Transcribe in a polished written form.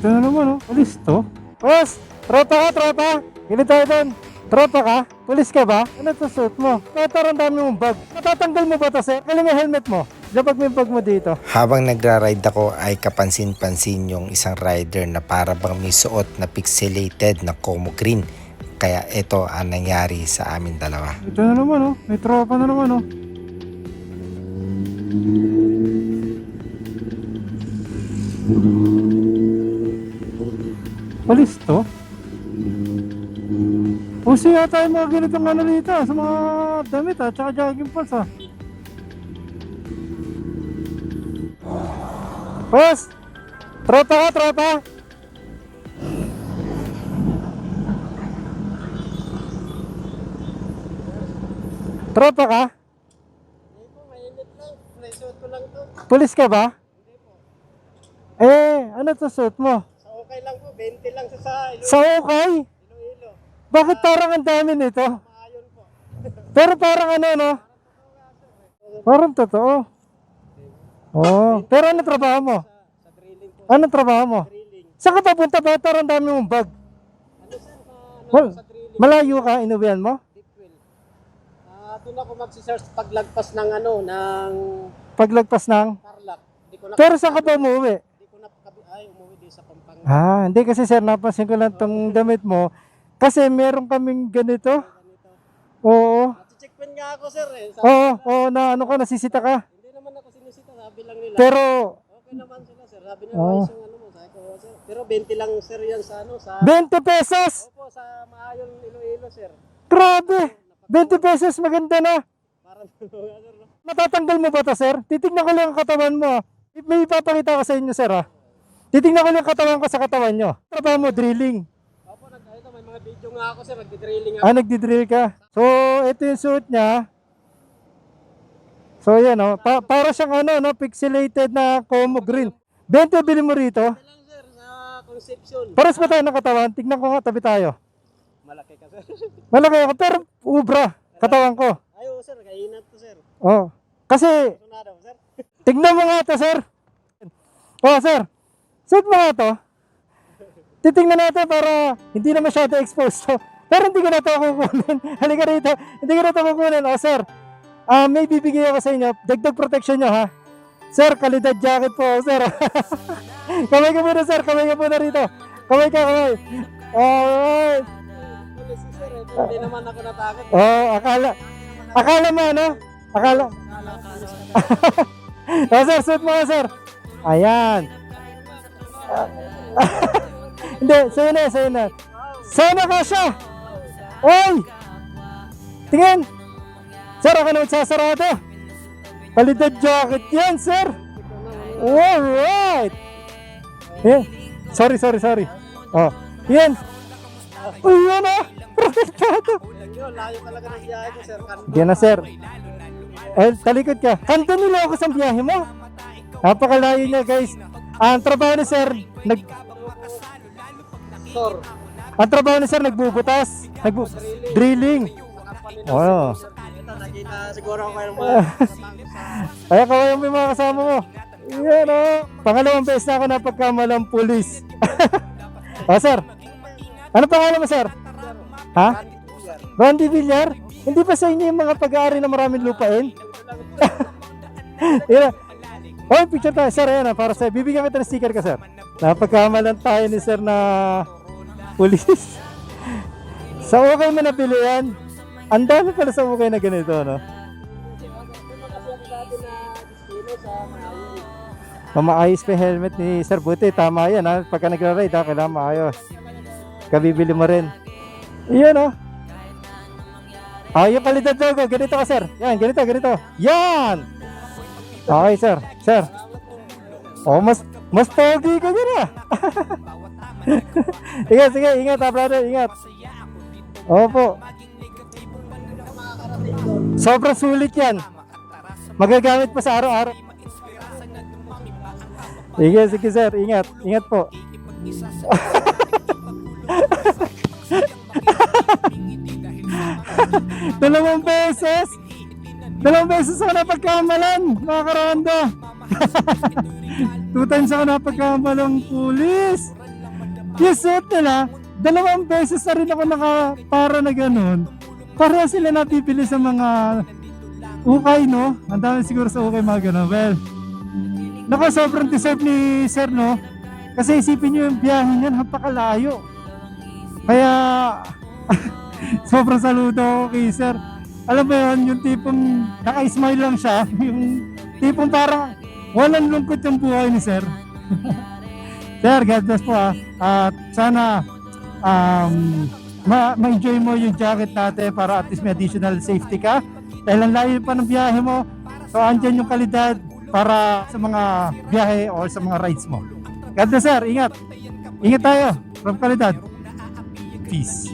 Ito na naman, oh. Pulis to. Boss! Tropa ka, tropa! Gili tayo doon. Tropa ka? Pulis ka ba? Ano to suit mo? Parang dami mong bag. Matatanggal mo ba to, sir? Galing yung helmet mo. Lapag mo yung bag mo dito. Habang nagra-ride ako ay kapansin-pansin yung isang rider na para bang may suot na pixelated na Como green. Kaya ito ang nangyari sa amin dalawa. Ito na naman, oh. May tropa na naman, oh. Pulis to? Pusi yata yung mga ganitong ano dito sa mga damit tsaka jogging pants Boss! Tropa ka, tropa! Tropa ka? Hindi po, mainit lang. Resort ko lang to. Pulis ka ba? Hindi po. Ano to suit mo? Sa okay lang po, 20 lang sa Sa ukay? Iloilo. Bakit parang ang dami nito? Maayon po. Pero parang ano, no? Parang totoo. Oh, pero ano trabaho mo? Sa drilling po. Ano trabaho mo? Drilling. Saan ka papunta ba? Parang dami mong bag. Ano sir, Well, sa drilling? malayo ka, inuwian mo? Deep well. Doon ako magsisearch paglagpas ng ng Paglagpas ng... Tarlac. Hindi ko na Pero saan ka ba umuwi? Hindi ko na umuwi din sa Pampanga. Hindi kasi sir, napansin ko lang tong damit mo. Kasi meron kaming ganito. Ganito. Oo. Checkpoint nga ako sir eh. Oo, na ano ka, nasisita ka. Hindi naman ako sinisita, sabi lang nila. Pero, Okay naman sila sir. Sabi nila, Oo. ayos yung ano mo. Sabi ko, sir. Pero 20 lang sir yan sa 20 pesos! Opo, sa Maayon, Iloilo, sir. Grabe! 20 pesos, maganda na. Parang sir, no? Matatanggal mo ba to, sir? Titignan ko lang ang katawan mo. May ipapakita ko sa inyo, sir, ha? Titignan ko lang ang katawan ko sa katawan nyo. Trabaho mo, drilling. Opo, ito, may mga video nga ako, sir. Nagdi-drilling ako. Nagdi-drill ka. So, ito yung suit niya. So, yan, oh. Para siyang ano, no? Pixelated na Como green. 20 bili mo rito. Ito lang, sir, sa Conception. Paras ba tayo ng katawan? Tignan ko nga, tabi tayo. Malaki ka, sir. Malaki ako, pero ubra. Katawan ko. Ayo, sir. Kainat to, sir. Oh. Kasi, Sunado, sir. tignan mo nga to, sir. Oh, sir. Suit mo nga to. Titingnan natin para hindi na masyado exposed to. Pero hindi ko na ito kukunin. Halika rito. Hindi ko na ito kukunin. Oh, sir. May bibigay ako sa inyo. Dagdag protection nyo, ha? Sir, kalidad jacket po, sir. Kamay ka muna, sir. Kamay ka muna rito. Kamay ka, kamay. Alright. Police, sir. Hindi naman ako natakot. Oh, akala mo, ano? Akala. Oh, sir, suit mo nga, sir. Ayan. Hindi, sa'yo na, sa'yo na. Sana ka siya. Oy! Tingin. Sir, ako na magsasarado. Kalidad jacket yan, sir. Alright. Yeah. Sorry. Oh, yan. Uy, yan ah. Protektado. Yun, layo talaga ng biyahe ko, sir. Yan na, sir. Talikod ka. Kanto nila ako sa biyahe mo. Napakalayo niya, guys. Ang trabaho ni sir, Sir, ang trabaho ni sir, nagbubutas. Drilling. Oh. ito, nakita siguro ako kayo mga Kaya kaway yung mga kasama mo. Yan o. Pangalawang beses na ako napagkamalang pulis. Oh, sir. Ano pangalan mo, sir? Ha? Randy Villar? Hindi pa sa inyo yung mga pag-aari na maraming lupain? Yan. Oh, picture tayo, sir. Ayan, para sa bibigyan kita ng sticker ka, sir. Napagkamalan tayo ni sir na pulis. Sa ukay mo nabili yan. Ang dami pala sa ukay na ganito, no? Maayos pa yung helmet ni Sir Buti. Tama yan, ha? Pagka nagra-ride, ha? Kailangan maayos. Kabibili mo rin. Iyan, oh. Yung kalidad logo. Ganito ka, sir. Yan, ganito. Yan! Okay, sir. Sir. Oh, mas pogi ka dyan, ah. Sige, ingat, ha, brother. Ingat. Opo. Sobrang sulit yan. Magagamit pa sa araw-araw. Sige, sir. Ingat po. Dalawang beses ako napagkamalan, mga karanda. 2 times ako napagkamalang pulis. yung suit nila, 2 beses na rin ako nakapara na ganun. Pareha sila napipili sa mga ukay, no? Ang dami siguro sa ukay mga ganun. Well, naku, sobrang deserve ni Sir, no? Kasi isipin nyo yung biyahe niya, napakalayo. Kaya, sobrang saludo ako kay Sir. Alam mo yun, yung tipong naka-smile lang siya. Yung tipong parang walang lungkot yung buhay ni Sir. Sir, God bless po At sana ma-enjoy mo yung jacket natin para at least may additional safety ka. Dahil ang layo pa ng biyahe mo. So andyan yung kalidad para sa mga biyahe o sa mga rides mo. God bless, Sir. Ingat. Ingat tayo from kalidad. Peace.